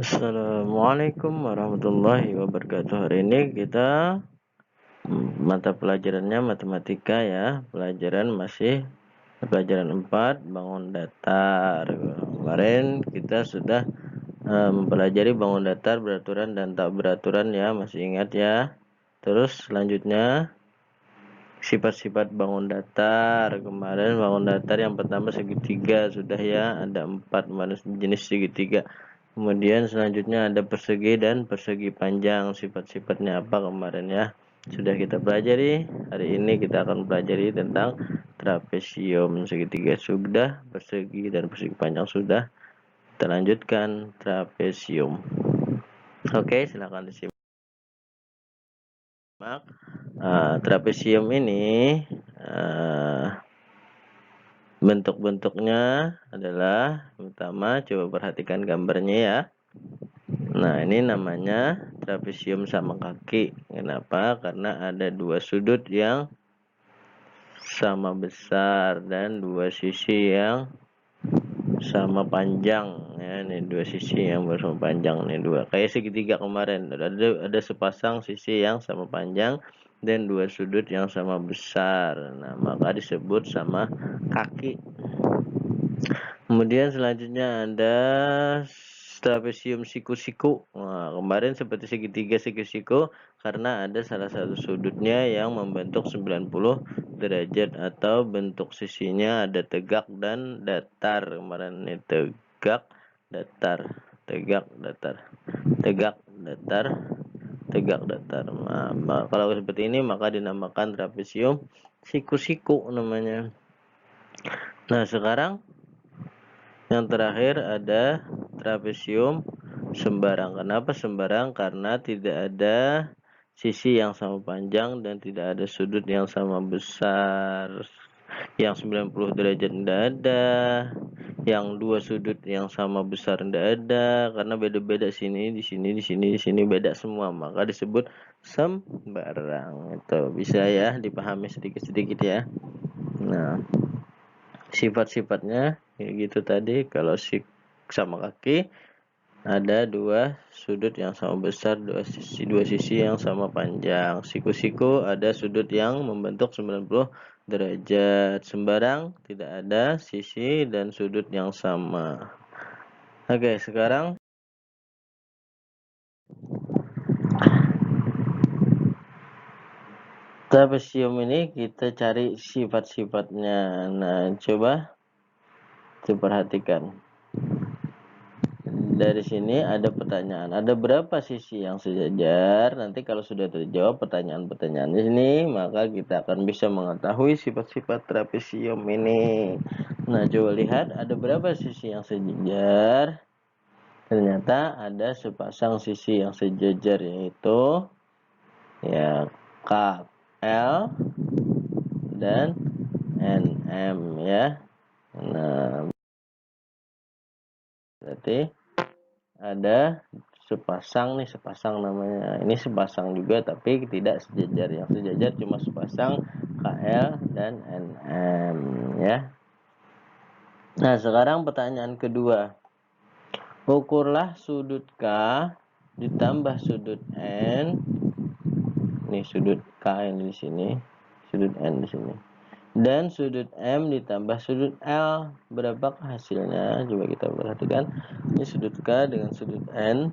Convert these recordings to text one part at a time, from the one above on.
Assalamualaikum warahmatullahi wabarakatuh. Hari ini kita mata pelajarannya matematika ya. Pelajaran masih pelajaran 4 bangun datar. Kemarin kita sudah mempelajari bangun datar, beraturan dan tak beraturan ya. Masih ingat ya. Terus selanjutnya sifat-sifat bangun datar. Kemarin bangun datar yang pertama segitiga sudah ya, ada 4 jenis segitiga. Kemudian selanjutnya ada persegi dan persegi panjang. Sifat-sifatnya apa kemarin ya, sudah kita pelajari. Hari ini kita akan pelajari tentang trapesium. Segitiga sudah, persegi dan persegi panjang sudah. Kita lanjutkan trapesium. Oke, silakan disimak. Trapesium ini bentuk-bentuknya adalah, pertama coba perhatikan gambarnya ya. Nah, ini namanya trapesium sama kaki. Kenapa? Karena ada dua sudut yang sama besar dan dua sisi yang sama panjang ya. Ini dua sisi yang bersama panjang nih, dua kayak segitiga kemarin, ada sepasang sisi yang sama panjang dan dua sudut yang sama besar. Nah, maka disebut sama kaki. Kemudian selanjutnya ada trapesium siku-siku. Nah, kemarin seperti segitiga siku-siku karena ada salah satu sudutnya yang membentuk 90 derajat atau bentuk sisinya ada tegak dan datar. Kemarin ini tegak, datar, tegak, datar, tegak, datar, tegak, datar. Nah, kalau seperti ini maka dinamakan trapesium siku-siku namanya. Nah, sekarang yang terakhir ada trapesium sembarang. Kenapa sembarang? Karena tidak ada sisi yang sama panjang dan tidak ada sudut yang sama besar. Yang 90 derajat tidak ada, yang dua sudut yang sama besar tidak ada, karena beda-beda sini, di sini, di sini, di sini beda semua, maka disebut sembarang. Itu bisa ya dipahami sedikit-sedikit ya. Nah, sifat-sifatnya kayak gitu tadi. Kalau sama kaki ada dua sudut yang sama besar, dua sisi yang sama panjang. Siku-siku ada sudut yang membentuk 90 derajat. Sembarang tidak ada sisi dan sudut yang sama. Oke, sekarang trapesium ini kita cari sifat-sifatnya. Nah, coba diperhatikan. Dari sini ada pertanyaan, ada berapa sisi yang sejajar? Nanti kalau sudah terjawab pertanyaan-pertanyaan ini, maka kita akan bisa mengetahui sifat-sifat trapesium ini. Nah, coba lihat ada berapa sisi yang sejajar. Ternyata ada sepasang sisi yang sejajar, yaitu ya KL dan NM ya. Nah, berarti ada sepasang nih, sepasang namanya. Ini sepasang juga tapi tidak sejajar. Yang sejajar cuma sepasang KL dan NM ya. Nah, sekarang pertanyaan kedua. Ukurlah sudut K ditambah sudut N. Nih sudut K ini di sini, sudut N di sini. Dan sudut M ditambah sudut L, berapakah hasilnya? Coba kita perhatikan. Ini sudut K dengan sudut N.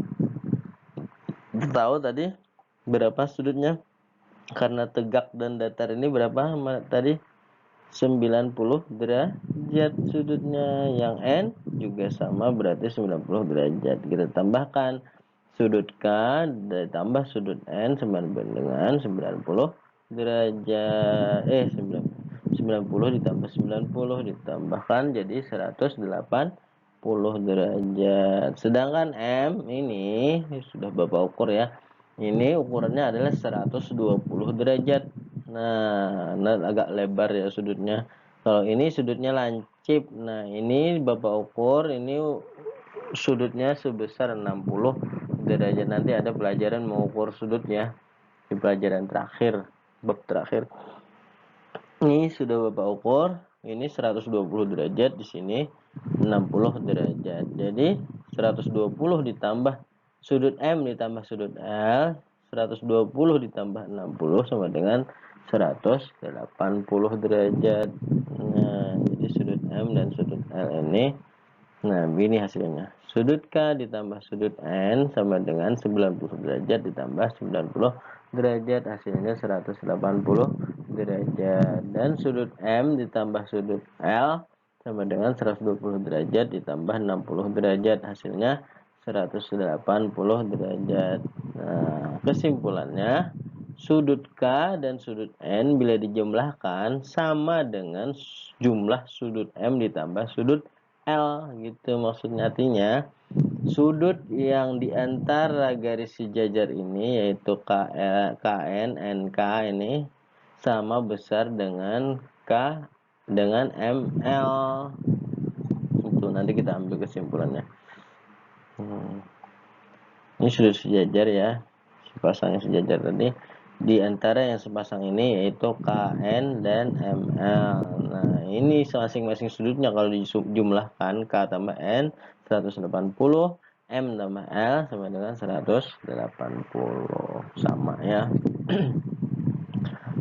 Kita tahu tadi berapa sudutnya? Karena tegak dan datar ini berapa tadi? 90 derajat sudutnya. Yang N juga sama, berarti 90 derajat. Kita tambahkan sudut K ditambah sudut N sama dengan 90 derajat. 90 ditambah 90 ditambahkan jadi 180 derajat. Sedangkan M ini sudah Bapak ukur ya. Ini ukurannya adalah 120 derajat. Nah, agak lebar ya sudutnya. Kalau ini sudutnya lancip. Nah, ini Bapak ukur, ini sudutnya sebesar 60 derajat. Nanti ada pelajaran mengukur sudutnya di pelajaran terakhir, bab terakhir. Ini sudah Bapak ukur, ini 120 derajat, di sini 60 derajat. Jadi 120 ditambah sudut M ditambah sudut L, 120 ditambah 60 sama dengan 180 derajat. Nah, jadi sudut M dan sudut L ini, nah ini hasilnya. Sudut K ditambah sudut N sama dengan 90 derajat ditambah 90 derajat, hasilnya 180 derajat. Dan sudut M ditambah sudut L sama dengan 120 derajat ditambah 60 derajat, hasilnya 180 derajat. Nah, kesimpulannya sudut K dan sudut N bila dijumlahkan sama dengan jumlah sudut M ditambah sudut L, gitu maksudnya. Artinya sudut yang diantara garis sejajar ini yaitu KN, NK ini sama besar dengan K dengan ML. Itu nanti kita ambil kesimpulannya. Ini sudut sejajar ya, sepasang yang sejajar tadi. Di antara yang sepasang ini yaitu KN dan ML. Nah, ini masing-masing sudutnya kalau dijumlahkan K tambah N 180, M tambah L sama dengan 180. Sama ya.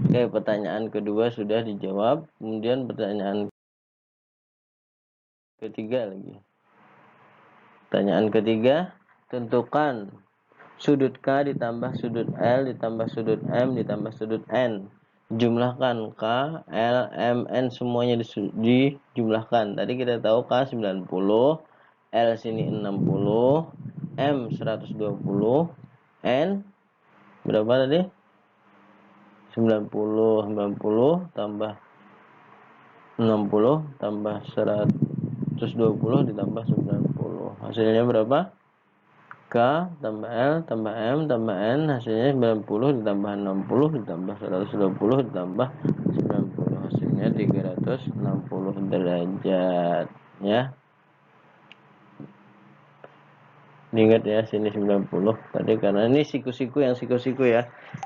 Oke, pertanyaan kedua sudah dijawab. Kemudian pertanyaan ketiga lagi. Pertanyaan ketiga, tentukan sudut K ditambah sudut L ditambah sudut M ditambah sudut N. Jumlahkan K, L, M, N semuanya dijumlahkan. Tadi kita tahu K 90, L sini 60, M 120, N berapa tadi? 90 tambah 60 tambah 120 ditambah 90. Hasilnya berapa? K tambah L tambah M tambah N, hasilnya 90 ditambah 60 ditambah 120 ditambah 90, hasilnya 360 derajat ya. Ingat ya, sini 90 tadi karena ini siku-siku ya.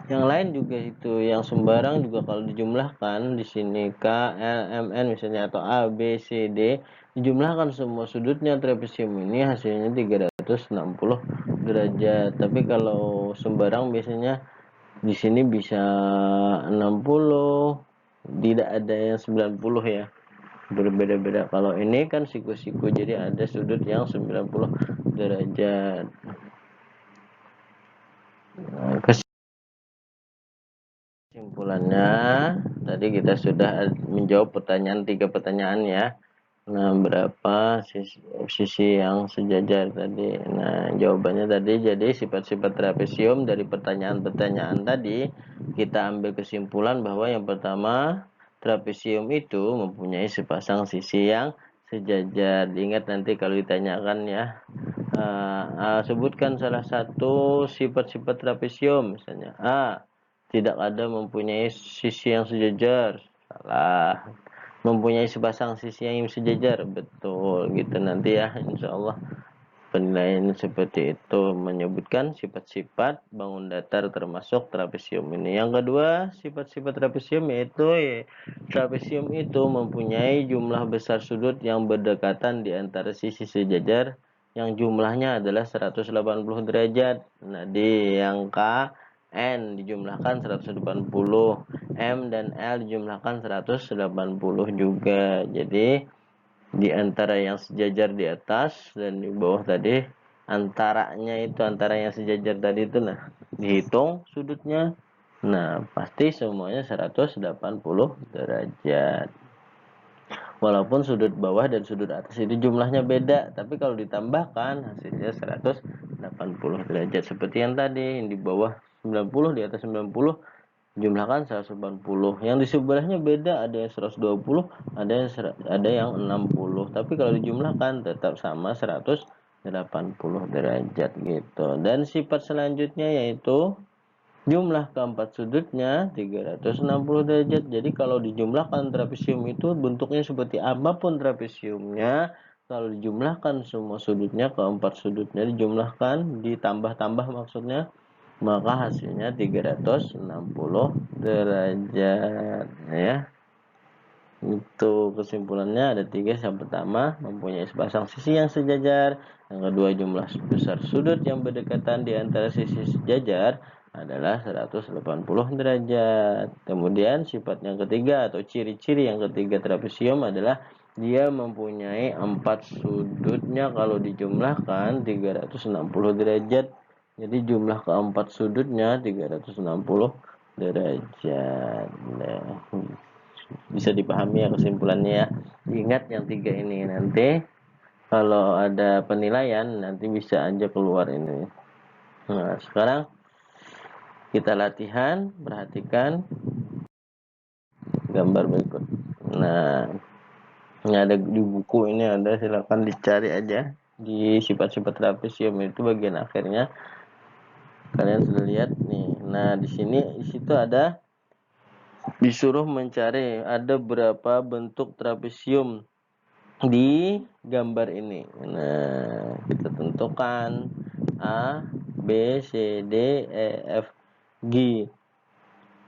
Yang lain juga itu, yang sembarang juga kalau dijumlahkan di sini K, L, M, N misalnya atau A, B, C, D dijumlahkan semua sudutnya trapesium ini hasilnya 360 derajat. Tapi kalau sembarang biasanya di sini bisa 60, tidak ada yang 90 ya. Berbeda-beda. Kalau ini kan siku-siku jadi ada sudut yang 90 derajat. Nah, kesimpulannya tadi kita sudah menjawab tiga pertanyaan ya. Nah, berapa sisi yang sejajar tadi? Nah, jawabannya tadi jadi sifat-sifat trapesium dari pertanyaan-pertanyaan tadi kita ambil kesimpulan bahwa yang pertama, trapesium itu mempunyai sepasang sisi yang sejajar. Ingat nanti kalau ditanyakan ya, sebutkan salah satu sifat-sifat trapesium, misalnya A, tidak ada mempunyai sisi yang sejajar. Salah. Mempunyai sepasang sisi yang sejajar, betul gitu nanti ya, insya Allah penilaian seperti itu menyebutkan sifat-sifat bangun datar termasuk trapesium ini. Yang kedua, sifat-sifat trapesium yaitu trapesium itu mempunyai jumlah besar sudut yang berdekatan di antara sisi sejajar yang jumlahnya adalah 180 derajat. Nah, di yang K, N dijumlahkan 180, M dan L dijumlahkan 180 juga. Jadi di antara yang sejajar di atas dan di bawah tadi, antara yang sejajar tadi itu, nah dihitung sudutnya, nah pasti semuanya 180 derajat. Walaupun sudut bawah dan sudut atas itu jumlahnya beda, tapi kalau ditambahkan hasilnya 180 derajat. Seperti yang tadi, yang di bawah 90, di atas 90, jumlahkan 180. Yang di sebelahnya beda, ada yang 120, ada yang 60. Tapi kalau dijumlahkan tetap sama 180 derajat gitu. Dan sifat selanjutnya yaitu jumlah keempat sudutnya 360 derajat. Jadi kalau dijumlahkan trapesium itu bentuknya seperti apapun trapesiumnya, kalau dijumlahkan semua sudutnya, keempat sudutnya dijumlahkan, ditambah-tambah maksudnya, maka hasilnya 360 derajat ya. Itu kesimpulannya ada tiga. Yang pertama, mempunyai sepasang sisi yang sejajar. Yang kedua, jumlah besar sudut yang berdekatan di antara sisi sejajar adalah 180 derajat. Kemudian sifat yang ketiga atau ciri-ciri yang ketiga trapesium adalah dia mempunyai 4 sudutnya kalau dijumlahkan 360 derajat. Jadi jumlah keempat sudutnya 360 derajat. Nah, bisa dipahami ya kesimpulannya ya. Ingat yang tiga ini, nanti kalau ada penilaian nanti bisa aja keluar ini. Nah, sekarang kita latihan, perhatikan gambar berikut. Nah, ini ada di buku ini, ada, silakan dicari aja di sifat-sifat trapesium itu bagian akhirnya kalian sudah lihat nih. Nah, di situ ada disuruh mencari ada berapa bentuk trapesium di gambar ini. Nah, kita tentukan A, B, C, D, E, F, G.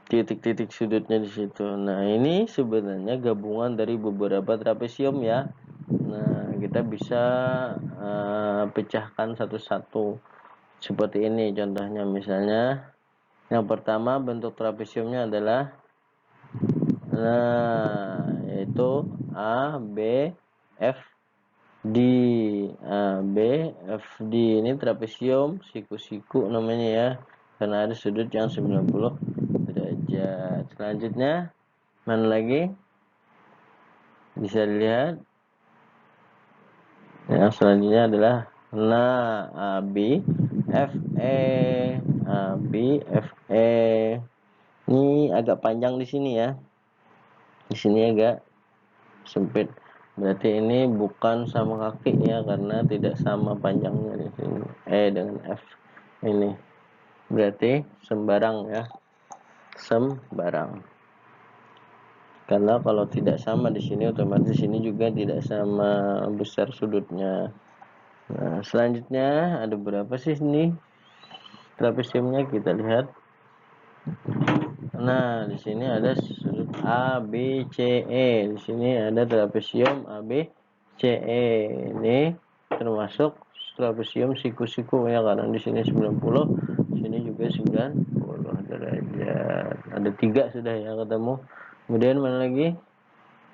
Titik-titik sudutnya di situ. Nah, ini sebenarnya gabungan dari beberapa trapesium ya. Nah, kita bisa pecahkan satu-satu. Seperti ini contohnya, misalnya yang pertama bentuk trapesiumnya adalah yaitu A, B, F, D. A, B, F, D ini trapesium siku-siku namanya ya, karena ada sudut yang 90 derajat. Selanjutnya mana lagi? Bisa dilihat. Yang selanjutnya adalah A, B, F, E. A, B, F, E. Ini agak panjang di sini ya. Di sini agak sempit. Berarti ini bukan sama kaki ya, karena tidak sama panjangnya di sini. E dengan F ini. Berarti sembarang ya. Sembarang. Karena kalau tidak sama di sini, otomatis di sini juga tidak sama besar sudutnya. Nah, selanjutnya ada berapa sih ini trapesiumnya, kita lihat. Nah, di sini ada sudut A, B, C, E. Di sini ada trapesium A, B, C, E. Ini termasuk trapesium siku-siku ya, karena di sini 90, di sini juga 90 derajat. Ada 3 sudah ya ketemu. Kemudian mana lagi?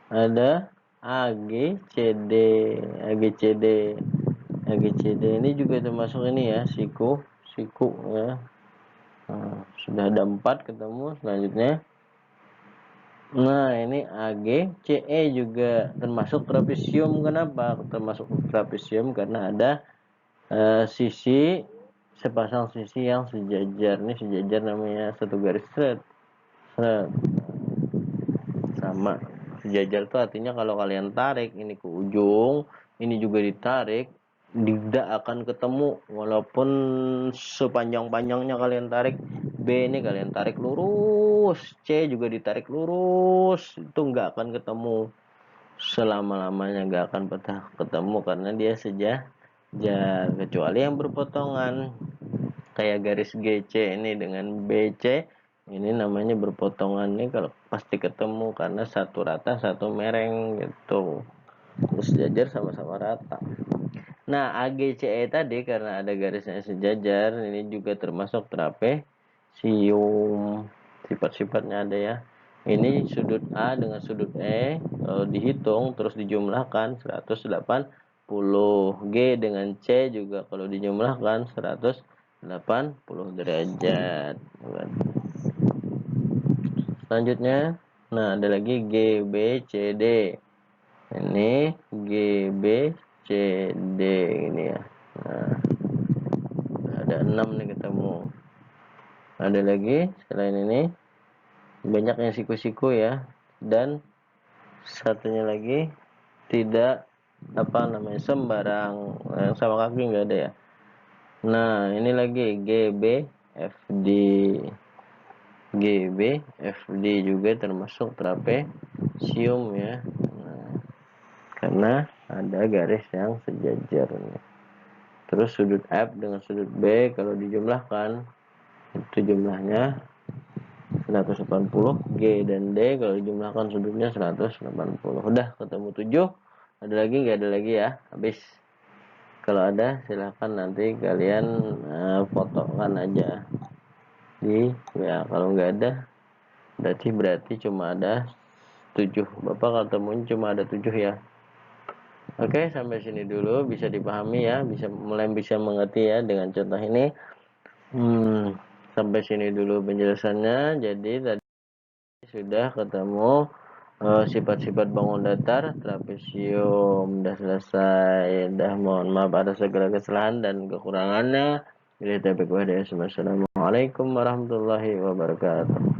Ada AGCD. AGCD. AGCD ini juga termasuk ini ya, siku ya. Nah, sudah ada 4 ketemu. Selanjutnya, nah ini AGCE juga termasuk trapesium. Kenapa termasuk trapesium? Karena ada sepasang sisi yang sejajar. Ini sejajar namanya, satu garis thread. Sama sejajar itu artinya kalau kalian tarik ini ke ujung, ini juga ditarik, tidak akan ketemu. Walaupun sepanjang-panjangnya kalian tarik, B ini kalian tarik lurus, C juga ditarik lurus, itu nggak akan ketemu. Selama-lamanya nggak akan pernah ketemu, karena dia sejajar. Kecuali yang berpotongan, kayak garis GC ini dengan BC, ini namanya berpotongan. Nih kalau pasti ketemu, karena satu rata satu mereng gitu, terus sejajar sama-sama rata. Nah, AGCE tadi karena ada garisnya sejajar, ini juga termasuk trapesium. Sifat-sifatnya ada ya. Ini sudut A dengan sudut E kalau dihitung terus dijumlahkan 180. G dengan C juga kalau dijumlahkan 180 derajat. Selanjutnya, nah ada lagi G, B, C, D. Ini G, B, C, D ini ya. Nah, ada 6 nih ketemu. Ada lagi selain ini, banyak yang siku-siku ya, dan satunya lagi tidak sembarang, yang sama kaki nggak ada ya. Nah, ini lagi G, B, F, D. G, B, F, D juga termasuk trapesium ya. Nah, karena ada garis yang sejajar nih. Terus sudut F dengan sudut B kalau dijumlahkan itu jumlahnya 180. G dan D kalau dijumlahkan sudutnya 180. Udah ketemu 7. Ada lagi nggak? Ada lagi ya. Habis. Kalau ada silahkan nanti kalian fotokan aja di ya. Kalau nggak ada berarti cuma ada 7. Bapak ketemunya cuma ada 7 ya. Oke, sampai sini dulu bisa dipahami ya, mulai bisa mengerti ya dengan contoh ini. Sampai sini dulu penjelasannya. Jadi tadi sudah ketemu sifat-sifat bangun datar, trapesium udah selesai. Dah, mohon maaf ada segala kesalahan dan kekurangannya. Assalamualaikum warahmatullahi wabarakatuh.